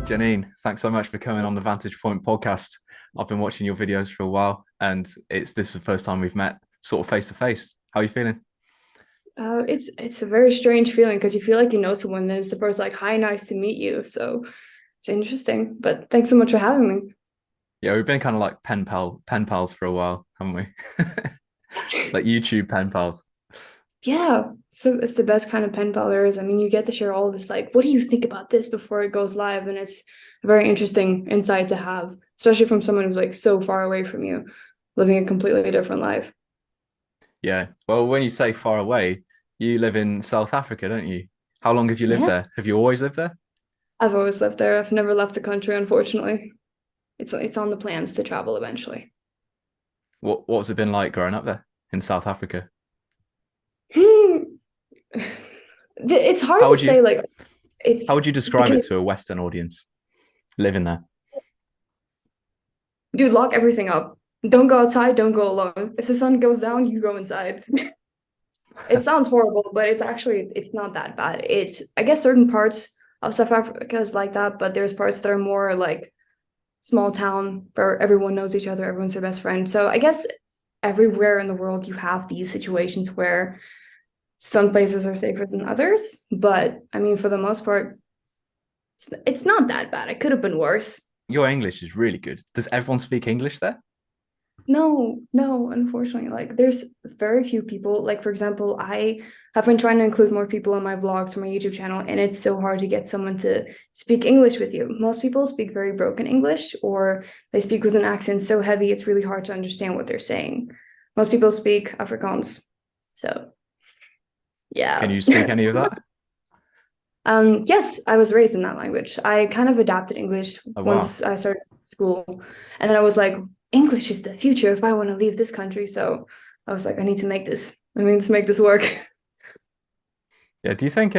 Janine, thanks so much for coming on the Vantage Point Podcast. I've been watching your videos for a while, and this is the first time we've met sort of face to face. How are you feeling? It's a very strange feeling because you feel like you know someone, and it's the first like, "Hi, nice to meet you." So it's interesting. But thanks so much for having me. Yeah, we've been kind of like pen pals for a while, haven't we? Like YouTube pen pals. Yeah, so it's the best kind of pen pal there is. I mean, you get to share all this like, what do you think about this before it goes live, and it's a very interesting insight to have, especially from someone who's like so far away from you, living a completely different life. Yeah. Well, when you say far away, you live in South Africa, don't you? How long have you lived Yeah, there? Have you always lived there? I've always lived there. I've never left the country, unfortunately. It's on the plans to travel eventually. What's it been like growing up there in South Africa? Hmm. It's hard How to would you say like how it's would you describe it because to a Western audience living there? dude, lock everything up. Don't go outside, don't go alone. If the sun goes down, you go inside. It sounds horrible, but it's not that bad. It's I guess certain parts of South Africa is like that, but there's parts that are more like small town where everyone knows each other, everyone's their best friend. So I guess everywhere in the world you have these situations where some places are safer than others. But I mean, for the most part, it's not that bad. It could have been worse. Your English is really good. Does everyone speak English there? No, no, unfortunately. Like there's very few people. Like for example, I have been trying to include more people on my vlogs for my YouTube channel, and it's so hard to get someone to speak English with you. Most people speak very broken English, or they speak with an accent so heavy it's really hard to understand what they're saying. Most people speak Afrikaans. So Can yeah. you speak any of that? Yes, I was raised in that language. I kind of adapted English Oh wow. once I started school, and then I was like, English is the future if I want to leave this country. So I was like, I need to make this. I mean, to make this work. Yeah. Do you think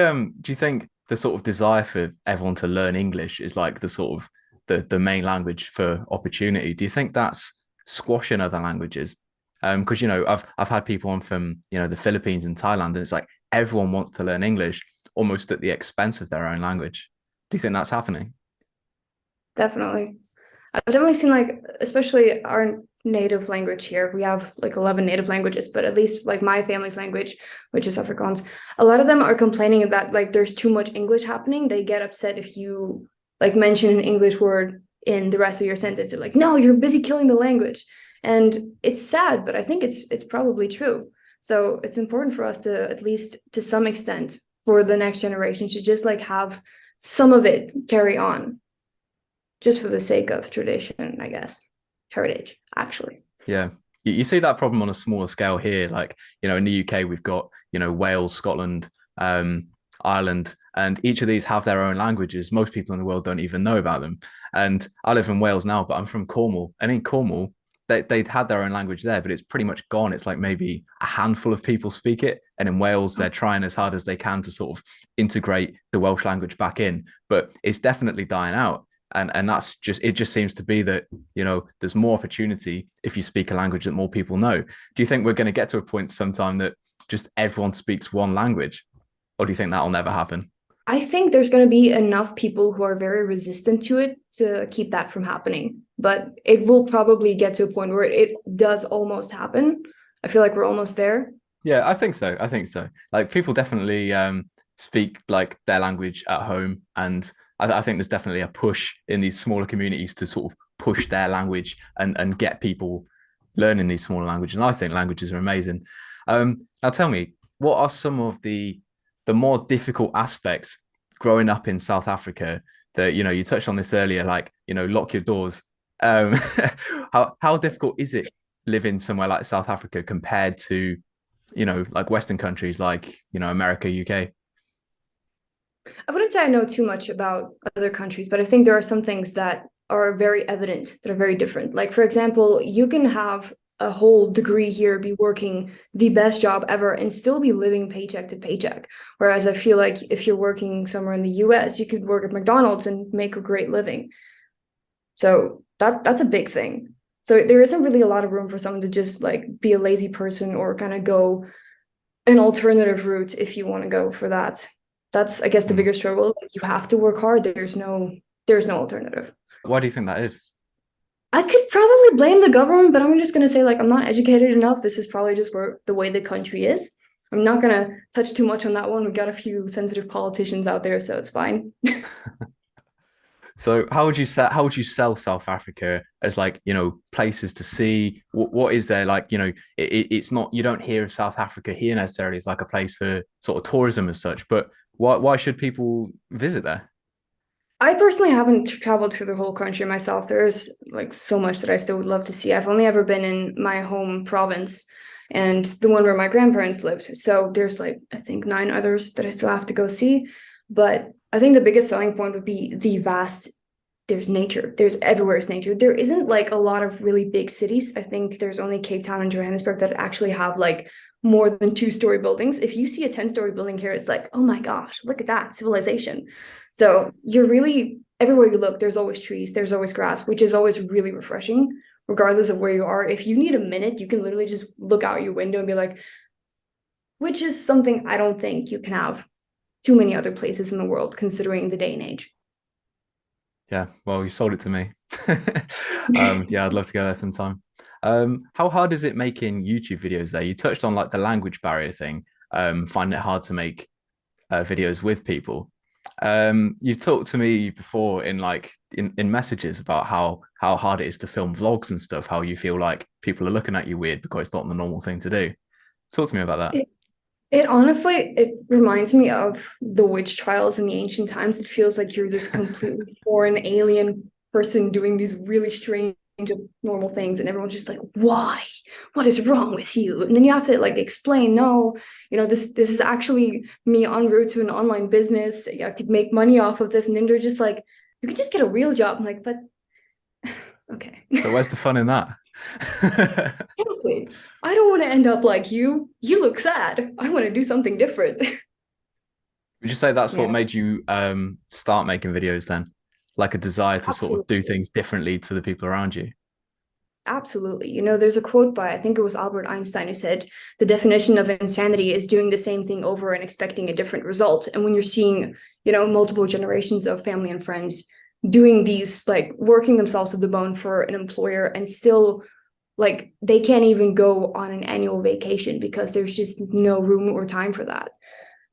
the sort of desire for everyone to learn English is like the sort of the main language for opportunity? Do you think that's squashing other languages? Because I've had people on from the Philippines and Thailand, and it's like everyone wants to learn English almost at the expense of their own language. Do you think that's happening? Definitely. I've definitely seen like, especially our native language here. We have like 11 native languages, but at least like my family's language, which is Afrikaans, a lot of them are complaining that like there's too much English happening. They get upset if you like mention an English word in the rest of your sentence. They're like, no, you're busy killing the language. And it's sad, but I think it's probably true. So it's important for us to, at least to some extent, for the next generation to just like have some of it carry on just for the sake of tradition, I guess. Heritage, actually. Yeah. You see that problem on a smaller scale here. Like, in the UK, we've got, Wales, Scotland, Ireland, and each of these have their own languages. Most people in the world don't even know about them. And I live in Wales now, but I'm from Cornwall. And in Cornwall, they'd had their own language there, but it's pretty much gone. It's like maybe a handful of people speak it. And in Wales, they're trying as hard as they can to sort of integrate the Welsh language back in, but it's definitely dying out. And that's just it just seems to be that there's more opportunity if you speak a language that more people know. Do you think we're going to get to a point sometime that just everyone speaks one language, or do you think that'll never happen? I think there's going to be enough people who are very resistant to it to keep that from happening. But it will probably get to a point where it does almost happen. I feel like we're almost there. Yeah, I think so. I think so. Like people definitely speak like their language at home, and I think there's definitely a push in these smaller communities to sort of push their language and get people learning these smaller languages. And I think languages are amazing. Now tell me, what are some of the more difficult aspects growing up in South Africa that you touched on this earlier, like lock your doors. Um, how difficult is it living somewhere like South Africa compared to like Western countries like, America, UK. I wouldn't say I know too much about other countries, but I think there are some things that are very evident, that are very different. Like, for example, you can have a whole degree here, be working the best job ever, and still be living paycheck to paycheck. Whereas I feel like if you're working somewhere in the US, you could work at McDonald's and make a great living. So that's a big thing. So there isn't really a lot of room for someone to just like be a lazy person or kind of go an alternative route if you want to go for that. That's, I guess, the Mm. bigger struggle. Like, you have to work hard. There's no There's no alternative. Why do you think that is? I could probably blame the government, but I'm just gonna say like I'm not educated enough. This is probably just where the way the country is. I'm not gonna touch too much on that one. We got a few sensitive politicians out there, so it's fine. So how would you sell South Africa as, like, places to see? What is there, like, it's not, you don't hear of South Africa here necessarily as like a place for sort of tourism as such, but why should people visit there? I personally haven't traveled through the whole country myself. There's like so much that I still would love to see. I've only ever been in my home province and the one where my grandparents lived. So there's like, I think, nine others that I still have to go see. But I think the biggest selling point would be the vast, there's nature. There's everywhere is nature. There isn't like a lot of really big cities. I think there's only Cape Town and Johannesburg that actually have like more than two-story buildings. If you see a 10-story building here, it's like, oh my gosh, look at that civilization. So you're really, everywhere you look, there's always trees, there's always grass, which is always really refreshing, regardless of where you are. If you need a minute, you can literally just look out your window and be like, which is something I don't think you can have too many other places in the world, considering the day and age. Yeah, well, you sold it to me. Yeah, I'd love to go there sometime. How hard is it making YouTube videos there? You touched on like the language barrier thing, finding it hard to make videos with people. You've talked to me before in like in messages about how hard it is to film vlogs and stuff, how you feel like people are looking at you weird because it's not the normal thing to do. Talk to me about that. It honestly, it reminds me of the witch trials in the ancient times. It feels like you're this completely foreign alien person doing these really strange normal things, and everyone's just like, why? What is wrong with you? And then you have to like explain, no, this is actually me en route to an online business. I could make money off of this. And then they're just like, you could just get a real job. I'm like, but okay. But where's the fun in that? Exactly. I don't want to end up like you. You look sad. I want to do something different. Would you say that's what Yeah, made you start making videos then? Like a desire to sort of do absolutely. things differently to the people around you? Absolutely. There's a quote by, I think it was Albert Einstein, who said, the definition of insanity is doing the same thing over and expecting a different result. And when you're seeing, multiple generations of family and friends doing these, like working themselves to the bone for an employer and still like they can't even go on an annual vacation because there's just no room or time for that.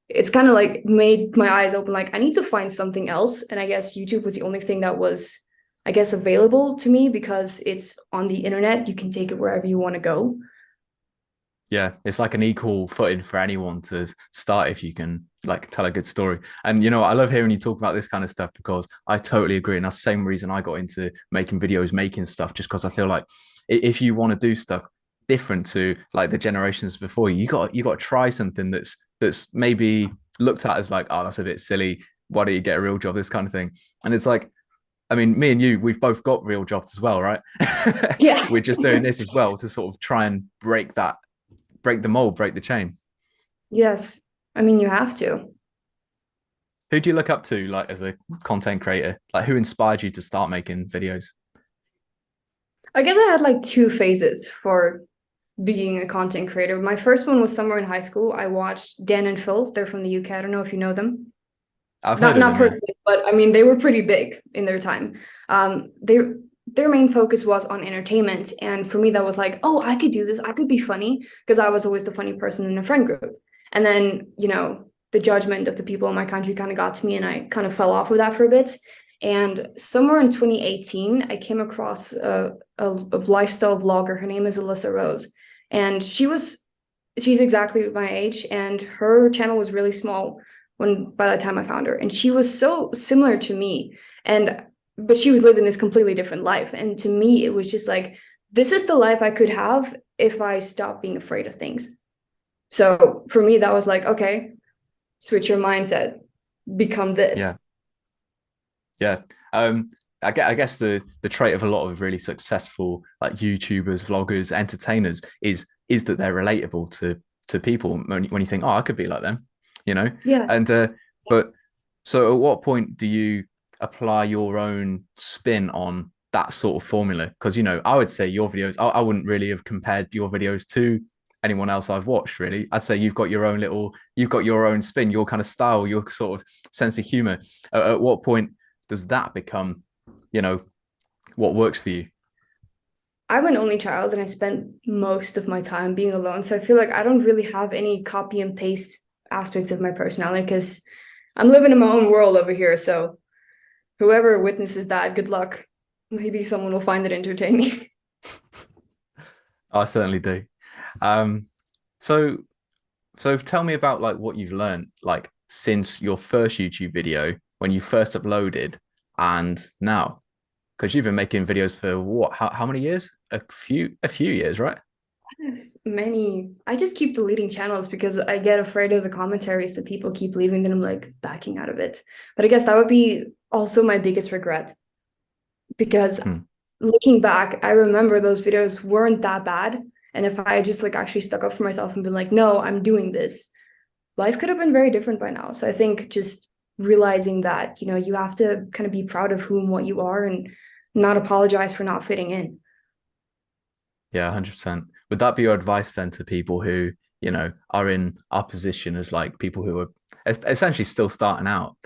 It's kind of like made my eyes open, like I need to find something else. And I guess YouTube was the only thing that was, I guess, available to me because it's on the internet. You can take it wherever you want to go. Yeah, it's like an equal footing for anyone to start if you can like tell a good story. And I love hearing you talk about this kind of stuff because I totally agree. And that's the same reason I got into making videos, making stuff, just because I feel like if you want to do stuff different to like the generations before you, you got to try something that's maybe looked at as like, oh, that's a bit silly. Why don't you get a real job? This kind of thing. And it's like, I mean, me and you, we've both got real jobs as well, right? Yeah. We're just doing this as well to sort of try and break the mold, break the chain. Yes. I mean, you have to. Who do you look up to, like as a content creator? Like, who inspired you to start making videos? I guess I had like two phases for being a content creator. My first one was somewhere in high school. I watched Dan and Phil. They're from the UK. I don't know if you know them. I've heard Not of not them, yeah. personally, but I mean they were pretty big in their time. Their main focus was on entertainment, and for me that was like, oh, I could do this. I could be funny because I was always the funny person in a friend group. And then the judgment of the people in my country kind of got to me, and I kind of fell off of that for a bit. And somewhere in 2018, I came across a lifestyle vlogger. Her name is Alyssa Rose, and she's exactly my age, and her channel was really small when by the time I found her. And she was so similar to me. But she was living this completely different life. And to me, it was just like, this is the life I could have if I stopped being afraid of things. So for me, that was like, okay, switch your mindset, become Yeah. this. Yeah. I guess the trait of a lot of really successful like YouTubers, vloggers, entertainers is that they're relatable to people when you think, oh, I could be like them, you know? Yes. And but so at what point do you apply your own spin on that sort of formula? Because I would say your videos, I wouldn't really have compared your videos to anyone else I've watched, really. I'd say you've got your own spin, your kind of style, your sort of sense of humor. At what point does that become, you know, what works for you? I'm an only child and I spent most of my time being alone. So I feel like I don't really have any copy and paste aspects of my personality because I'm living in my own world over here. So whoever witnesses that, good luck. Maybe someone will find it entertaining. I certainly do. Um, so so tell me about like what you've learned like since your first YouTube video when you first uploaded and now, because you've been making videos for what? How many years? A few years, right? Many. I just keep deleting channels because I get afraid of the commentaries that people keep leaving, and I'm like backing out of it. But I guess that would be also my biggest regret because Hmm. looking back, I remember those videos weren't that bad. And if I just like actually stuck up for myself and been like, no, I'm doing this, life could have been very different by now. So I think just realizing that, you have to kind of be proud of who and what you are and not apologize for not fitting in. Yeah, 100%. Would that be your advice then to people who, are in our position as like people who are essentially still starting out?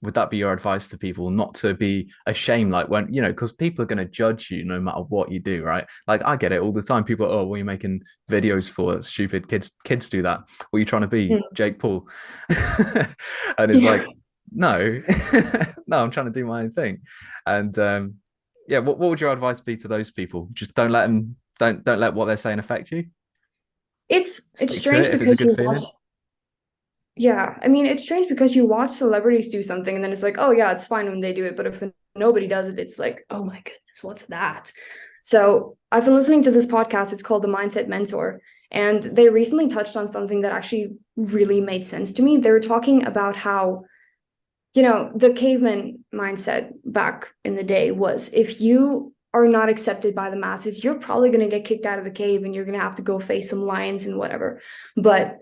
Would that be your advice to people not to be ashamed, like when, because people are going to judge you no matter what you do, right? Like I get it all the time. People, oh, what are you making videos for? That's stupid. Kids do that. What are you trying to be, Mm. Jake Paul? And it's Yeah. like, no, no, I'm trying to do my own thing. And yeah, what would your advice be to those people? Just don't let them don't let what they're saying affect you. It's Stick to strange it if it's a because good you watch. feeling. Yeah, I mean, it's strange because you watch celebrities do something and then it's like, oh yeah, it's fine when they do it, but if nobody does it, it's like, oh my goodness, what's that? So I've been listening to this podcast. It's called The Mindset Mentor, and they recently touched on something that actually really made sense to me. They were talking about how, the caveman mindset back in the day was if you are not accepted by the masses, you're probably going to get kicked out of the cave and you're going to have to go face some lions and whatever. But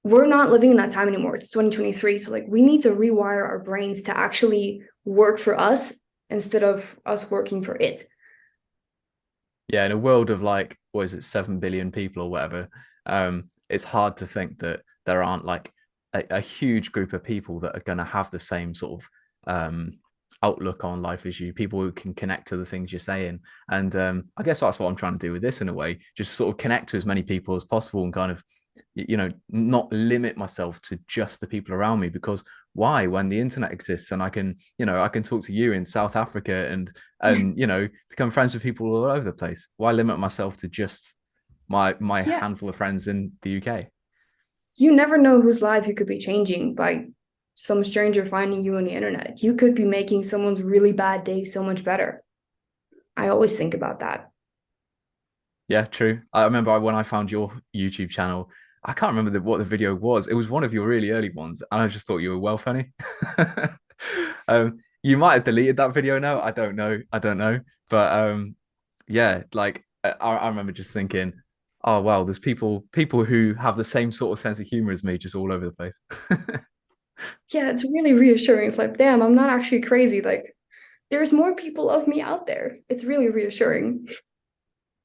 we're not living in that time anymore. It's 2023. So like we need to rewire our brains to actually work for us instead of us working for it. Yeah, in a world of like, what is it, 7 billion people or whatever, it's hard to think that there aren't like a huge group of people that are going to have the same sort of outlook on life as you, people who can connect to the things you're saying. And I guess that's what I'm trying to do with this in a way, just sort of connect to as many people as possible and kind of, not limit myself to just the people around me, because why, when the internet exists and I can talk to you in South Africa and become friends with people all over the place. Why limit myself to just my Yeah. handful of friends in the UK? You never know whose life you could be changing by some stranger finding you on the internet. You could be making someone's really bad day so much better. I always think about that. Yeah, true. I remember when I found your YouTube channel, I can't remember what the video was. It was one of your really early ones, and I just thought you were well funny. You might have deleted that video now. I don't know. I don't know. But yeah, like I remember just thinking, oh wow, there's people who have the same sort of sense of humor as me, just all over the place. Yeah, it's really reassuring. It's like, damn, I'm not actually crazy. Like, there's more people of me out there. It's really reassuring.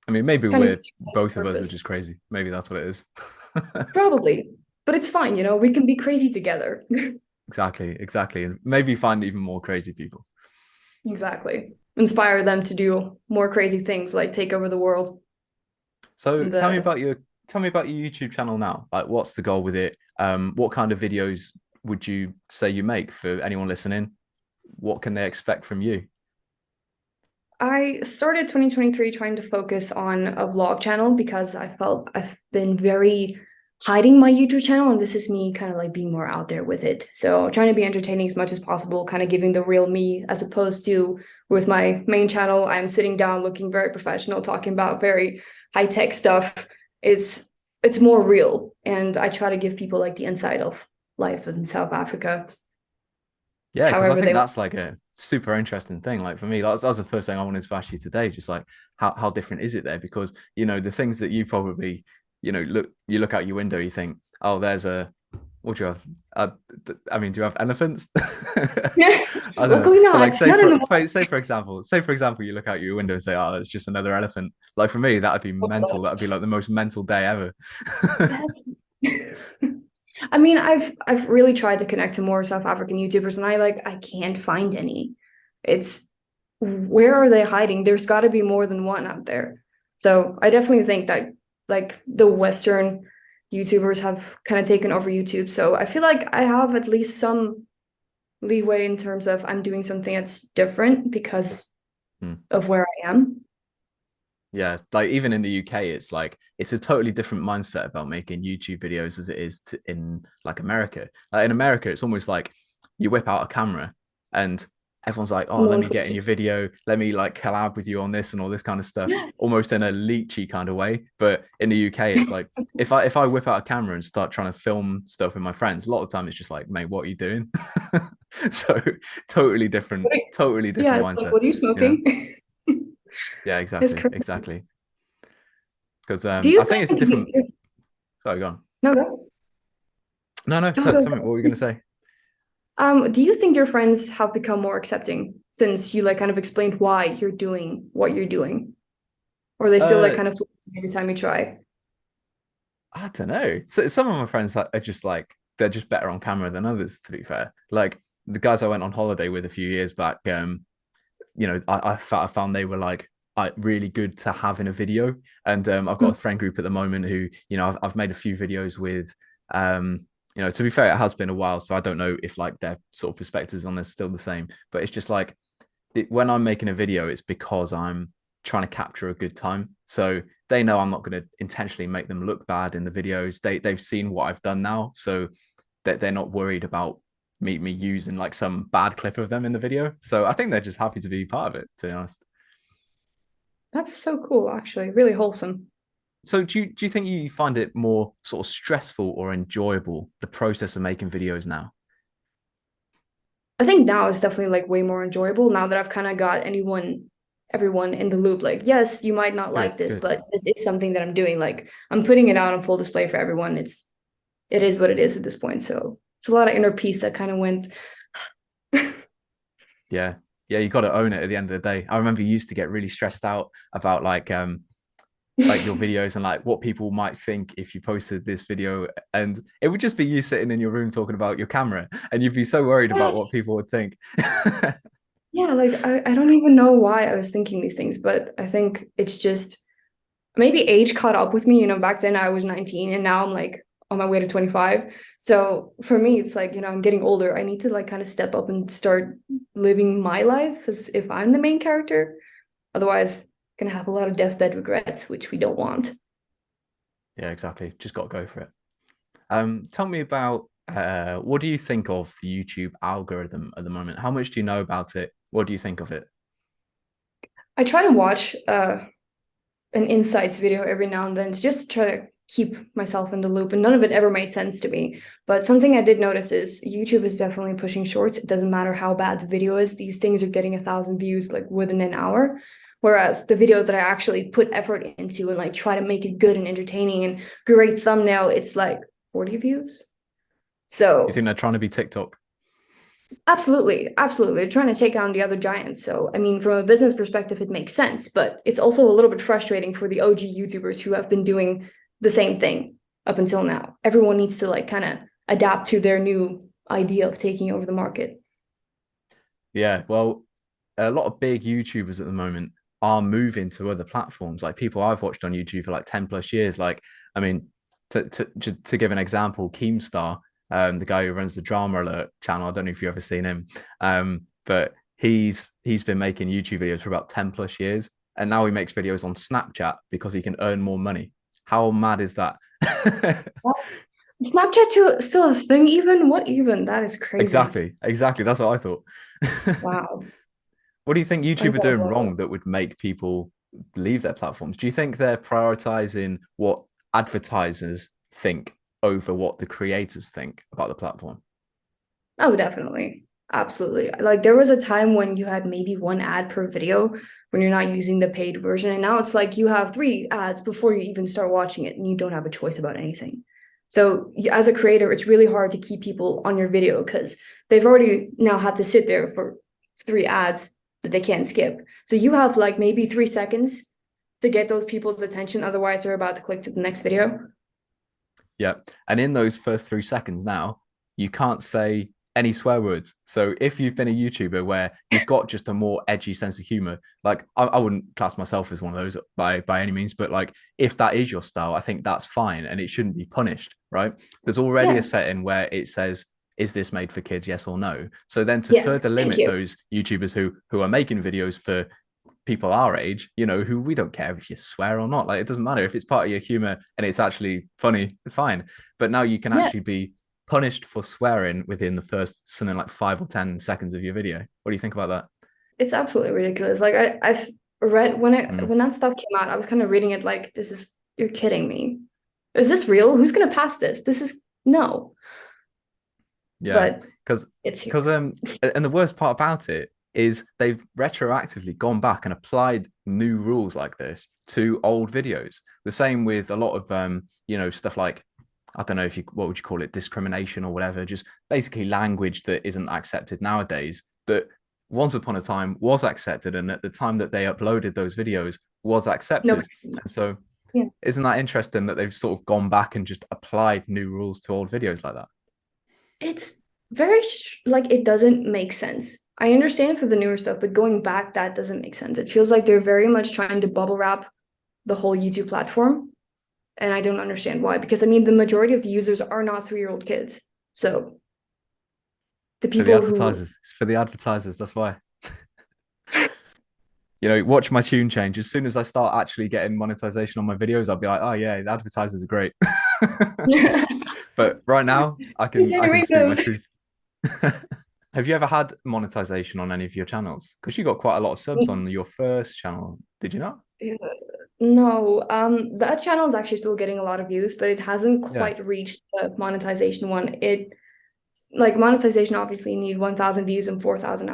I mean, maybe Kind of we're gives you a sense of both of us are purpose. just crazy. Maybe that's what it is. Probably, but it's fine. We can be crazy together. Exactly, exactly. And maybe find even more crazy people. Exactly. Inspire them to do more crazy things like take over the world. So tell me The about your YouTube channel now. Like, what's the goal with it? What kind of videos would you say you make for anyone listening? What can they expect from you? I started 2023 trying to focus on a vlog channel because I felt I've been very hiding my YouTube channel, and this is me kind of like being more out there with it. So trying to be entertaining as much as possible, kind of giving the real me, as opposed to with my main channel, I'm sitting down looking very professional, talking about very high-tech stuff. It's it's more real, and I try to give people like the inside of life in South Africa, Yeah, because I however think they want. that's like a super interesting thing. Like for me, that was the first thing I wanted to ask you today. Just like how different is it there? Because the things that you probably look out your window, you think, oh, there's a what do you have? Uh, I mean, do you have elephants? I don't know, Luckily but not. like Not anymore. say for example, you look out your window and say, oh, it's just another elephant. Like for me, that'd be mental. That'd be like the most mental day ever. Yes. I mean, I've really tried to connect to more South African YouTubers, and I can't find any. It's where are they hiding? There's got to be more than one out there. So I definitely think that like the Western YouTubers have kind of taken over YouTube. So I feel like I have at least some leeway in terms of I'm doing something that's different because of where I am. Yeah, like even in the UK, it's like it's a totally different mindset about making YouTube videos as it is in like America. Like in America, it's almost like you whip out a camera and everyone's like, "Oh, No let one me get in your video. Let me like collab with you on this and all this kind of stuff," Yes. almost in a leechy kind of way. But in the UK, it's like if I whip out a camera and start trying to film stuff with my friends, a lot of the time it's just like, "Mate, what are you doing?" So totally Yeah, different it's like, mindset, what are you you know? smoking? Yeah, It's exactly, crazy. exactly. Because Do you I think it's a think different. Sorry, go on. no, go. No, no, Go, go, tell me what were you going to say? Do you think your friends have become more accepting since you like kind of explained why you're doing what you're doing? Or they still like Uh, kind of every time you try? I don't know. So some of my friends are just like they're just better on camera than others. To be fair, like the guys I went on holiday with a few years back, I found they were like really good to have in a video. And I've got a friend group at the moment who, I've made a few videos with. To be fair, it has been a while, so I don't know if like their sort of perspectives on this still the same. But it's just like when I'm making a video, it's because I'm trying to capture a good time. So they know I'm not going to intentionally make them look bad in the videos. They've seen what I've done now, so that they're not worried about me using like some bad clip of them in the video. So I think they're just happy to be part of it, to be honest. That's so cool, actually. Really wholesome. So do you think you find it more sort of stressful or enjoyable, the process of making videos now? I think now it's definitely like way more enjoyable now that I've kind of got everyone in the loop. Like, yes, you might not like Good, this, good. but this is something that I'm doing. Like, I'm putting it out on full display for everyone. It is what it is at this point. So it's a lot of inner peace that kind of went. Yeah. Yeah, you got to own it at the end of the day. I remember you used to get really stressed out about like your videos and like what people might think if you posted this video, and it would just be you sitting in your room talking about your camera and you'd be so worried about what Yes. people would think. Yeah, like I don't even know why I was thinking these things, but I think it's just maybe age caught up with me. Back then I was 19 and now I'm like on my way to 25. So for me, it's like, I'm getting older. I need to like kind of step up and start living my life as if I'm the main character. Otherwise, gonna have a lot of deathbed regrets, which we don't want. Yeah, exactly, just got to go for it. Tell me about what do you think of the YouTube algorithm at the moment? How much do you know about it? What do you think of it? I try to watch an insights video every now and then to just try to keep myself in the loop, and none of it ever made sense to me. But something I did notice is YouTube is definitely pushing shorts. It doesn't matter how bad the video is, these things are getting 1,000 views like within an hour. Whereas the videos that I actually put effort into and like try to make it good and entertaining and great thumbnail, it's like 40 views. You So think they're trying to be TikTok? absolutely, absolutely. They're trying to take on the other giants. So, I mean, from a business perspective, it makes sense, but it's also a little bit frustrating for the OG YouTubers who have been doing the same thing up until now. Everyone needs to like kind of adapt to their new idea of taking over the market. Yeah, well, a lot of big YouTubers at the moment are moving to other platforms. Like people I've watched on YouTube for like 10 plus years. Like, I mean, to give an example, Keemstar, the guy who runs the Drama Alert channel, I don't know if you've ever seen him, but he's been making YouTube videos for about 10 plus years. And now he makes videos on Snapchat because he can earn more money. How mad is that? Snapchat still a thing even? What even? That is crazy. Exactly. That's what I thought. Wow. What do you think I'm YouTube are gonna doing blow wrong that would make people leave their platforms? Do you think they're prioritizing what advertisers think over what the creators think about the platform? Oh, definitely. Absolutely. Like there was a time when you had maybe one ad per video when you're not using the paid version. And now it's like you have three ads before you even start watching it and you don't have a choice about anything. So as a creator, it's really hard to keep people on your video because they've already now had to sit there for three ads that they can't skip. So you have like maybe 3 seconds to get those people's attention. Otherwise, they're about to click to the next video. Yeah. And in those first 3 seconds now, you can't say any swear words. So if you've been a YouTuber where you've got just a more edgy sense of humor, like I wouldn't class myself as one of those by any means, but like if that is your style, I think that's fine and it shouldn't be punished, right? There's already Yeah. a setting where it says, is this made for kids? Yes or no. So then to Yes. further Thank limit you. those YouTubers who are making videos for people our age, who we don't care if you swear or not. Like it doesn't matter if it's part of your humor and it's actually funny, fine. But now you can Yeah. actually be punished for swearing within the first something like 5 or 10 seconds of your video. What do you think about that? It's absolutely ridiculous. Like I've read Mm, when that stuff came out, I was kind of reading it like, you're kidding me. Is this real? Who's gonna pass this? This is no. yeah, But because it's here. because and the worst part about it is they've retroactively gone back and applied new rules like this to old videos. The same with a lot of stuff like, I don't know if you, what would you call it, discrimination or whatever, just basically language that isn't accepted nowadays, that once upon a time was accepted, and at the time that they uploaded those videos was accepted. Nobody. And so Yeah. isn't that interesting that they've sort of gone back and just applied new rules to old videos like that? It's very like it doesn't make sense. I understand for the newer stuff, but going back, that doesn't make sense. It feels like they're very much trying to bubble wrap the whole YouTube platform. And I don't understand why, because I mean, the majority of the users are not 3-year-old kids. So the For the people who, advertisers, it's for the advertisers, that's why. Watch my tune change. As soon as I start actually getting monetization on my videos, I'll be like, oh yeah, the advertisers are great. But right now, I can speak my those. truth. Have you ever had monetization on any of your channels? Because you got quite a lot of subs on your first channel, did you not? No, that channel is actually still getting a lot of views, but it hasn't Yeah. quite reached the monetization one. It like monetization obviously need 1,000 views and 4,000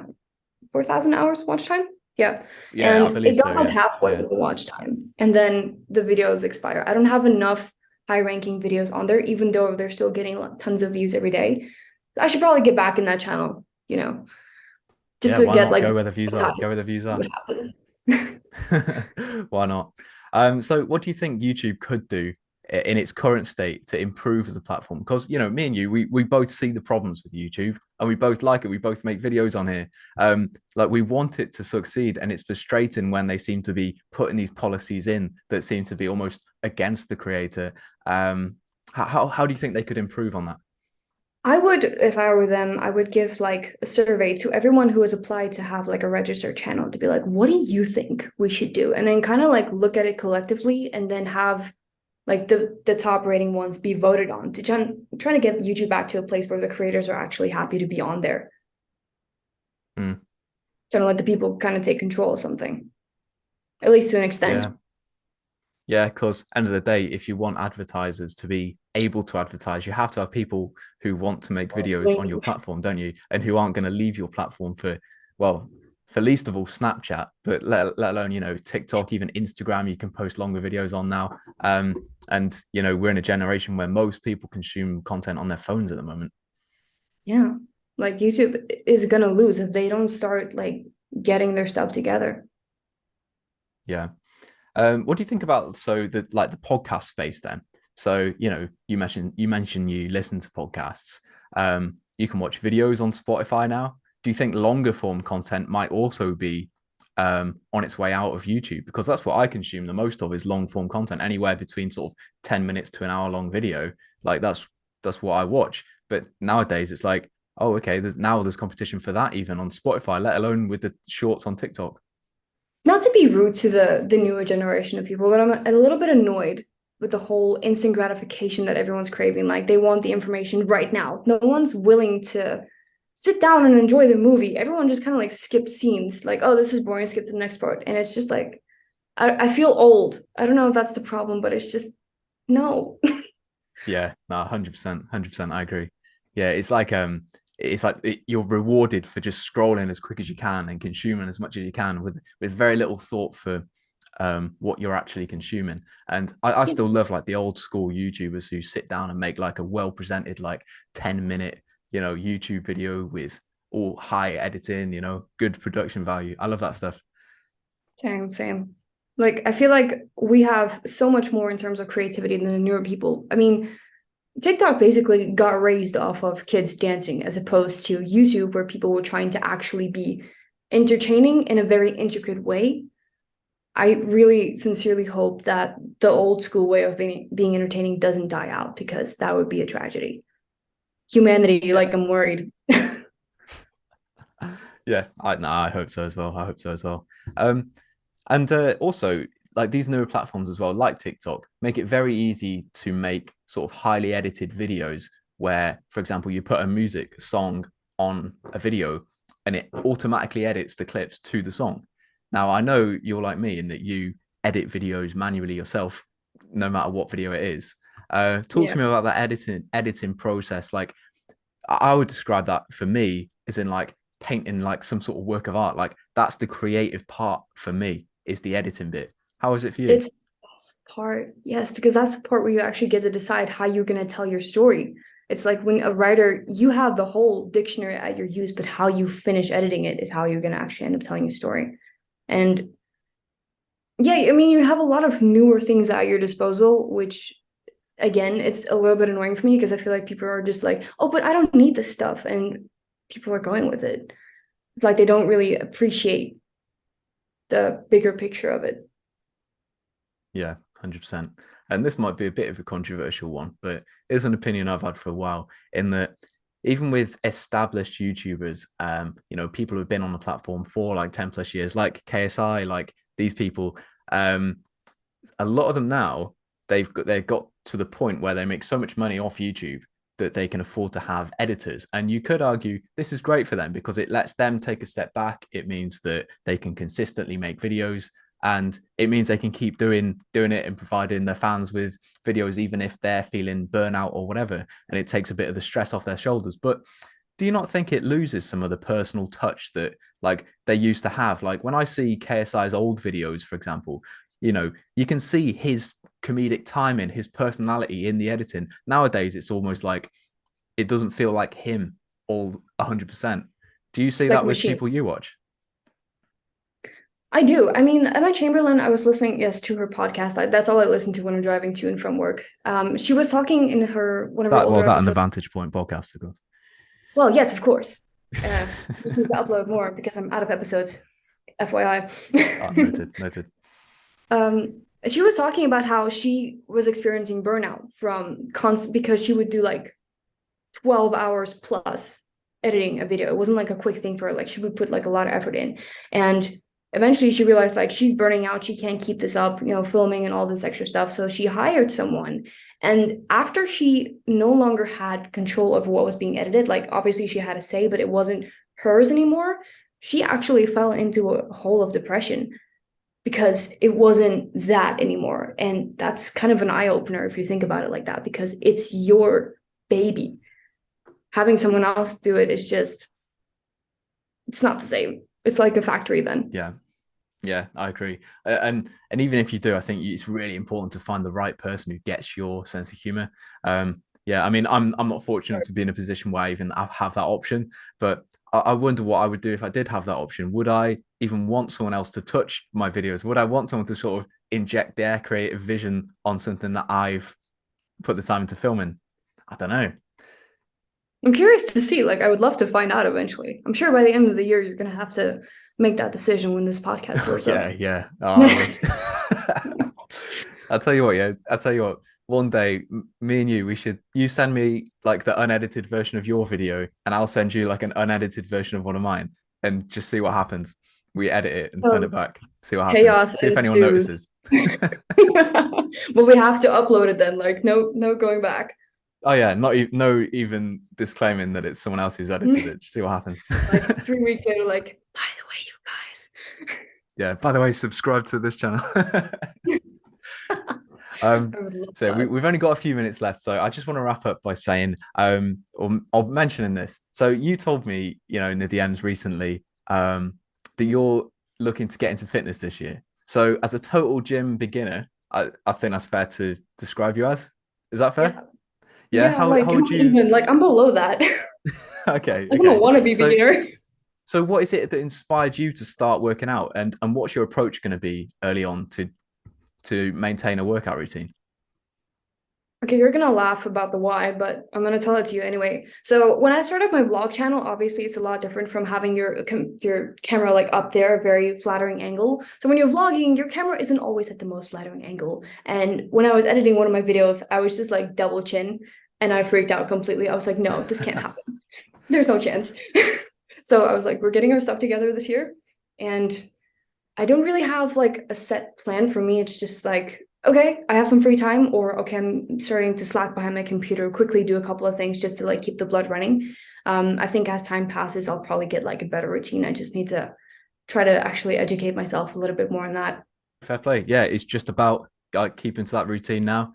hours watch time. Yeah. Yeah, I And believe it so. got like Yeah. halfway Yeah. with the watch time. And then the videos expire. I don't have enough high ranking videos on there, even though they're still getting like, tons of views every day. I should probably get back in that channel, just Yeah, to why get not? like Go where the views are. Go where the views are. what happens. Why not? So what do you think YouTube could do in its current state to improve as a platform? Because me and you, we both see the problems with YouTube and we both like it. We both make videos on here. Like we want it to succeed, and it's frustrating when they seem to be putting these policies in that seem to be almost against the creator. How do you think they could improve on that? I would, if I were them, I would give like a survey to everyone who has applied to have like a registered channel to be like, what do you think we should do? And then kind of like look at it collectively and then have like the top rating ones be voted on to trying to get YouTube back to a place where the creators are actually happy to be on there. Mm, Trying to let the people kind of take control of something, at least to an extent. yeah. Yeah, because end of the day, if you want advertisers to be able to advertise, you have to have people who want to make videos on your platform, don't you? And who aren't going to leave your platform for, well, for least of all Snapchat, but let alone, TikTok, even Instagram, you can post longer videos on now. And we're in a generation where most people consume content on their phones at the moment. Yeah. Like YouTube is gonna lose if they don't start like getting their stuff together. Yeah. What do you think about the podcast space then? So you mentioned you listen to podcasts. You can watch videos on Spotify now. Do you think longer form content might also be on its way out of YouTube? Because that's what I consume the most of is long form content, anywhere between sort of 10 minutes to an hour long video. Like that's what I watch. But nowadays it's like, oh, okay, there's competition for that even on Spotify, let alone with the shorts on TikTok. Not to be rude to the newer generation of people, but I'm a little bit annoyed with the whole instant gratification that everyone's craving. Like they want the information right now. No one's willing to sit down and enjoy the movie. Everyone just kind of like skips scenes, like, oh, this is boring, skip to the next part. And it's just like I feel old. I don't know if that's the problem, but it's just no. Yeah, no, 100%, 100%, I agree. Yeah, you're rewarded for just scrolling as quick as you can and consuming as much as you can with very little thought for what you're actually consuming. And I still love like the old school YouTubers who sit down and make like a well presented like 10-minute YouTube video with all high editing, good production value. I love that stuff. Same, same. Like I feel like we have so much more in terms of creativity than the newer people. I mean, TikTok basically got raised off of kids dancing as opposed to YouTube, where people were trying to actually be entertaining in a very intricate way. I really sincerely hope that the old school way of being entertaining doesn't die out, because that would be a tragedy. Humanity, like, I'm worried. Yeah, I hope so as well. I hope so as well. And also, like these newer platforms as well, like TikTok, make it very easy to make sort of highly edited videos where, for example, you put a music song on a video and it automatically edits the clips to the song. Now, I know you're like me in that you edit videos manually yourself, no matter what video it is. Talk to Yeah. me about that editing process. Like, I would describe that for me as in like painting like some sort of work of art. Like that's the creative part for me, is the editing bit. How is it for you? It's that's the part, yes, because that's the part where you actually get to decide how you're going to tell your story. It's like when a writer, you have the whole dictionary at your use, but how you finish editing it is how you're going to actually end up telling your story. And yeah, I mean, you have a lot of newer things at your disposal, which again, it's a little bit annoying for me because I feel like people are just like, oh, but I don't need this stuff. And people are going with it. It's like they don't really appreciate the bigger picture of it. Yeah, 100%. And this might be a bit of a controversial one, but it's an opinion I've had for a while, in that even with established YouTubers, people who've been on the platform for like 10 plus years, like KSI, like these people, um, a lot of them now, they've got to the point where they make so much money off YouTube that they can afford to have editors. And you could argue this is great for them because it lets them take a step back. It means that they can consistently make videos, and it means they can keep doing it and providing their fans with videos even if they're feeling burnout or whatever, and it takes a bit of the stress off their shoulders. But do you not think it loses some of the personal touch that like they used to have? Like when I see KSI's old videos, for example, you can see his comedic timing, his personality in the editing. Nowadays, it's almost like it doesn't feel like him all 100%. Do you see Like that a with machine. people you watch? I do. I mean, Emma Chamberlain, I was listening, yes, to her podcast. That's all I listen to when I'm driving to and from work. She was talking in her one of her older That and the episodes. Vantage Point podcast, of course. Well, yes, of course. I need to upload more because I'm out of episodes, Oh, FYI. noted. She was talking about how she was experiencing burnout from because she would do like 12 hours plus editing a video. It wasn't like a quick thing for her. Like she would put like a lot of effort in. And eventually she realized like she's burning out. She can't keep this up, filming and all this extra stuff. So she hired someone. And after she no longer had control over what was being edited, like obviously she had a say, but it wasn't hers anymore. She actually fell into a hole of depression because it wasn't that anymore. And that's kind of an eye opener if you think about it like that, because it's your baby. Having someone else do it is just, it's not the same. It's like a factory then. Yeah, I agree. And even if you do, I think it's really important to find the right person who gets your sense of humor. Yeah, I mean, I'm not fortunate to be in a position where I even have that option, but I wonder what I would do if I did have that option. Would I even want someone else to touch my videos? Would I want someone to sort of inject their creative vision on something that I've put the time into filming? I don't know. I'm curious to see. Like, I would love to find out eventually. I'm sure by the end of the year, you're going to have to make that decision when this podcast goes up. Yeah. Oh, I wish. I'll tell you what, yeah. I'll tell you what. One day, me and you send me like the unedited version of your video, and I'll send you like an unedited version of one of mine, and just see what happens. We edit it and send it back. See what happens. Chaos See if anyone ensues. notices. But we have to upload it then. Like, no going back. Oh yeah, no even disclaiming that it's someone else who's edited it. Just see what happens. Like 3 weeks later, like, by the way, you guys. Yeah. By the way, subscribe to this channel. I would love So that. we've only got a few minutes left, so I just want to wrap up by saying, or mentioning this. So you told me, in the DMs recently, that you're looking to get into fitness this year. So as a total gym beginner, I think that's fair to describe you as. Is that fair? Yeah. Yeah. Yeah, like How would not you? even like I'm below that. Okay. I'm a wannabe So beginner. so what is it that inspired you to start working out, and what's your approach going to be early on to maintain a workout routine? Okay, you're gonna laugh about the why, but I'm gonna tell it to you anyway. So when I started my vlog channel, obviously it's a lot different from having your camera like up there, a very flattering angle. So when you're vlogging, your camera isn't always at the most flattering angle. And when I was editing one of my videos, I was just like double chin, and I freaked out completely. I was like, no, this can't happen. There's no chance. So I was like, we're getting our stuff together this year, and I don't really have like a set plan for me. It's just like, okay, I have some free time, or okay, I'm starting to slack behind my computer, quickly do a couple of things just to like keep the blood running. I think as time passes, I'll probably get like a better routine. I just need to try to actually educate myself a little bit more on that. Fair play. Yeah, it's just about keeping to that routine now.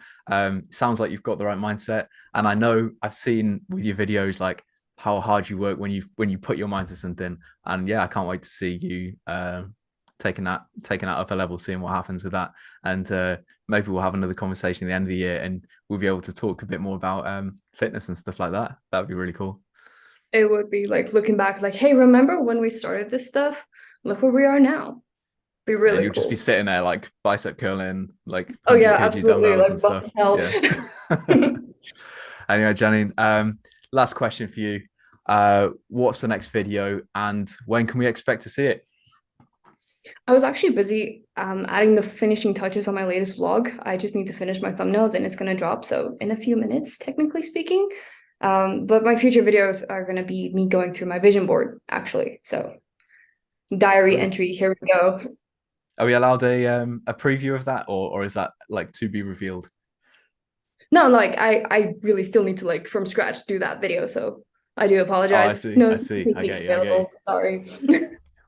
Sounds like you've got the right mindset, and I know I've seen with your videos like how hard you work when you put your mind to something. And yeah, I can't wait to see you taking that up a level, seeing what happens with that. And maybe we'll have another conversation at the end of the year, and we'll be able to talk a bit more about fitness and stuff like that. That would be really cool. It would be like looking back, like, hey, remember when we started this stuff? Look where we are now. Be Yeah, and really you'll just be cool. sitting there like bicep curling, like Oh yeah, 100 kg absolutely. dumbbells Like and what stuff. the hell? Yeah. Anyway, Janine, last question for you. What's the next video, and when can we expect to see it? I was actually busy adding the finishing touches on my latest vlog. I just need to finish my thumbnail, then it's going to drop. So in a few minutes, technically speaking. But my future videos are going to be me going through my vision board, actually. So diary Sweet. entry, here we go. Are we allowed a preview of that, or is that like to be revealed? No, like I really still need to like from scratch do that video. So I do Oh, I apologize. see. No I see. sneak I peeks get you. I get you. available. Sorry.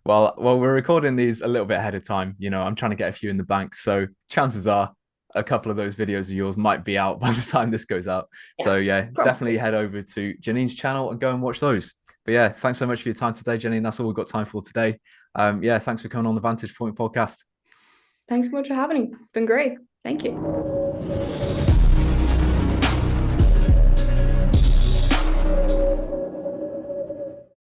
Well, we're recording these a little bit ahead of time. You know, I'm trying to get a few in the bank, so chances are a couple of those videos of yours might be out by the time this goes out. Yeah, So yeah, definitely probably. head over to Janine's channel and go and watch those. But yeah, thanks so much for your time today, Janine. That's all we've got time for today. Yeah, thanks for coming on the Vantage Point podcast. Thanks so much for having me. It's been great. Thank you.